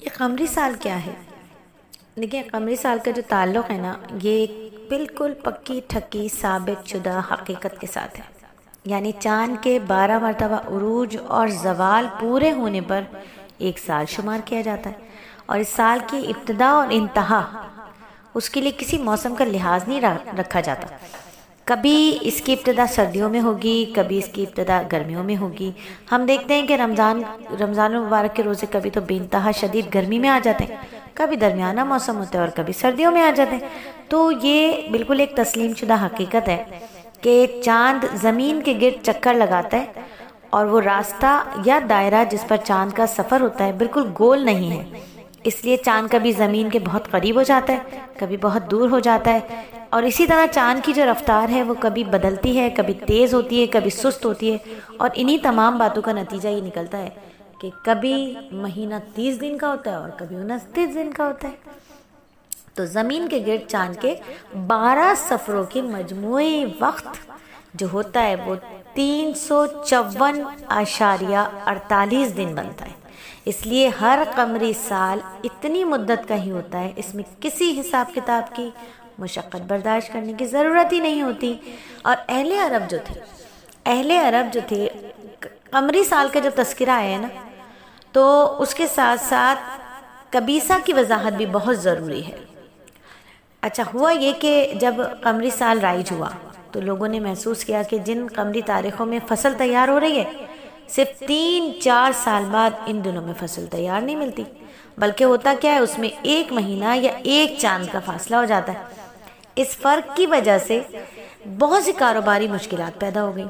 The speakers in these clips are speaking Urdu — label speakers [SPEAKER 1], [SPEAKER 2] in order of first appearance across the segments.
[SPEAKER 1] یہ قمری سال کیا ہے؟ دیکھیں، قمری سال کا جو تعلق ہے نا، یہ بالکل پکی ٹھکی ثابت شدہ حقیقت کے ساتھ ہے. یعنی چاند کے 12 مرتبہ عروج اور زوال پورے ہونے پر ایک سال شمار کیا جاتا ہے، اور اس سال کی ابتدا اور انتہا اس کے لیے کسی موسم کا لحاظ نہیں رکھا جاتا. کبھی اس کی ابتدا سردیوں میں ہوگی، کبھی اس کی ابتدا گرمیوں میں ہوگی. ہم دیکھتے ہیں کہ رمضان المبارک کے روزے کبھی تو بے انتہا شدید گرمی میں آ جاتے ہیں، کبھی درمیانہ موسم ہوتا ہے اور کبھی سردیوں میں آ جاتے ہیں. تو یہ بالکل ایک تسلیم شدہ حقیقت ہے کہ چاند زمین کے گرد چکر لگاتا ہے، اور وہ راستہ یا دائرہ جس پر چاند کا سفر ہوتا ہے بالکل گول نہیں ہے. اس لیے چاند کبھی زمین کے بہت قریب ہو جاتا ہے، کبھی بہت دور ہو جاتا ہے. اور اسی طرح چاند کی جو رفتار ہے وہ کبھی بدلتی ہے، کبھی تیز ہوتی ہے، کبھی سست ہوتی ہے. اور انہی تمام باتوں کا نتیجہ یہ نکلتا ہے کہ کبھی مہینہ 30 دن کا ہوتا ہے اور کبھی 29 دن کا ہوتا ہے. تو زمین کے گرد چاند کے 12 سفروں کے مجموعی وقت جو ہوتا ہے وہ 354.48 دن بنتا ہے. اس لیے ہر قمری سال اتنی مدت کا ہی ہوتا ہے، اس میں کسی حساب کتاب کی مشقت برداشت کرنے کی ضرورت ہی نہیں ہوتی. اور اہل عرب جو تھے قمری سال کا جو تذکرہ ہے نا، تو اس کے ساتھ ساتھ کبیسہ کی وضاحت بھی بہت ضروری ہے. اچھا، ہوا یہ کہ جب قمری سال رائج ہوا تو لوگوں نے محسوس کیا کہ جن قمری تاریخوں میں فصل تیار ہو رہی ہے، صرف 3-4 سال بعد ان دنوں میں فصل تیار نہیں ملتی، بلکہ ہوتا کیا ہے، اس میں 1 مہینہ یا 1 چاند کا فاصلہ ہو جاتا ہے. اس فرق کی وجہ سے بہت سی کاروباری مشکلات پیدا ہو گئی.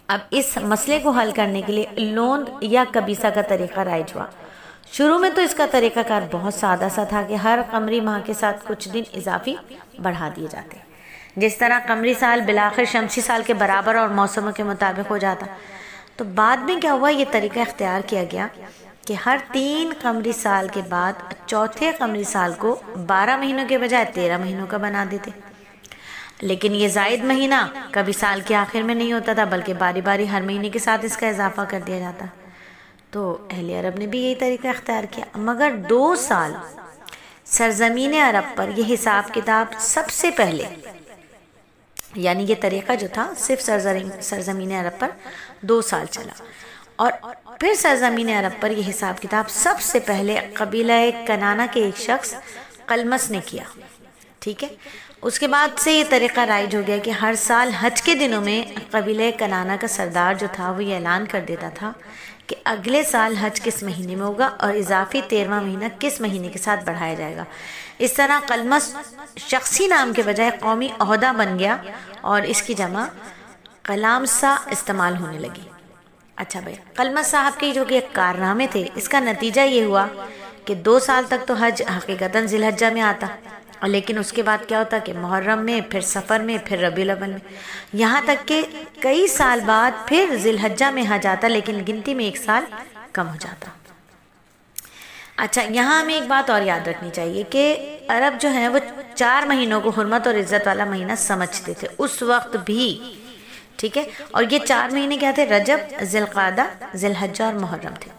[SPEAKER 1] اب اس مسئلے کو حل کرنے کے لیے لوند یا کبیسہ کا طریقہ رائج ہوا. شروع میں تو اس کا طریقہ کار بہت سادہ سا تھا کہ ہر قمری ماہ کے ساتھ کچھ دن اضافی بڑھا دیے جاتے. جس طرح قمری سال بالآخر شمسی سال کے برابر اور موسموں کے مطابق ہو جاتا. تو بعد میں کیا ہوا، یہ طریقہ اختیار کیا گیا کہ ہر 3 قمری سال کے بعد چوتھے قمری سال کو 12 مہینوں کے بجائے 13 مہینوں کا بنا دیتے. لیکن یہ زائد مہینہ کبھی سال کے آخر میں نہیں ہوتا تھا، بلکہ باری باری ہر مہینے کے ساتھ اس کا اضافہ کر دیا جاتا. تو اہل عرب نے بھی یہی طریقہ اختیار کیا، مگر 2 سال سرزمین عرب پر یہ حساب کتاب سب سے پہلے، یعنی یہ طریقہ جو تھا صرف سرزمین عرب پر 2 سال چلا، اور پھر سرزمین عرب پر یہ حساب کتاب سب سے پہلے قبیلہ کنانہ کے ایک شخص قلمس نے کیا. ٹھیک ہے، اس کے بعد سے یہ طریقہ رائج ہو گیا کہ ہر سال حج کے دنوں میں قبیلہ کنانہ کا سردار جو تھا وہ یہ اعلان کر دیتا تھا کہ اگلے سال حج کس مہینے میں ہوگا اور اضافی 13واں مہینہ کس مہینے کے ساتھ بڑھایا جائے گا. اس طرح قلمس شخصی نام کے بجائے قومی عہدہ بن گیا اور اس کی جمع قلامسہ استعمال ہونے لگی. اچھا بھائی، قلمس صاحب کے جو کہ کارنامے تھے، اس کا نتیجہ یہ ہوا کہ 2 سال تک تو حج حقیقتاً ذی الحجہ میں آتا، لیکن اس کے بعد کیا ہوتا کہ محرم میں، پھر سفر میں، پھر ربیع الاول میں، یہاں تک کہ کئی سال بعد پھر ذی الحجہ میں حج آتا، لیکن گنتی میں 1 سال کم ہو جاتا. اچھا، یہاں ہمیں ایک بات اور یاد رکھنی چاہیے کہ عرب جو ہیں وہ 4 مہینوں کو حرمت اور عزت والا مہینہ سمجھتے تھے اس وقت بھی. ٹھیک ہے، اور یہ 4 مہینے کیا تھے؟ رجب، ذی القعدہ، ذی الحجہ اور محرم تھے.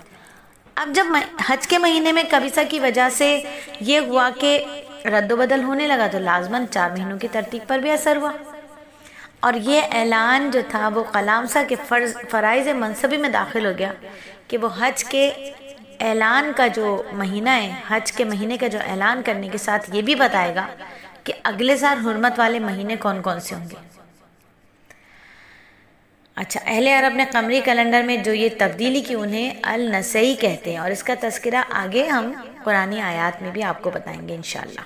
[SPEAKER 1] اب جب حج کے مہینے میں کبیسہ کی وجہ سے یہ ہوا کہ رد و بدل ہونے لگا، تو لازماً 4 مہینوں کی ترتیب پر بھی اثر ہوا، اور یہ اعلان جو تھا وہ قلامسہ کے فرائض منصبی میں داخل ہو گیا کہ وہ حج کے اعلان کا جو مہینہ ہے، حج کے مہینے کا جو اعلان کرنے کے ساتھ یہ بھی بتائے گا کہ اگلے سال حرمت والے مہینے کون کون سے ہوں گے. اچھا، اہل عرب نے قمری کیلنڈر میں جو یہ تبدیلی کی انہیں النسئی کہتے ہیں، اور اس کا تذکرہ آگے ہم قرآنی آیات میں بھی آپ کو بتائیں گے انشاءاللہ.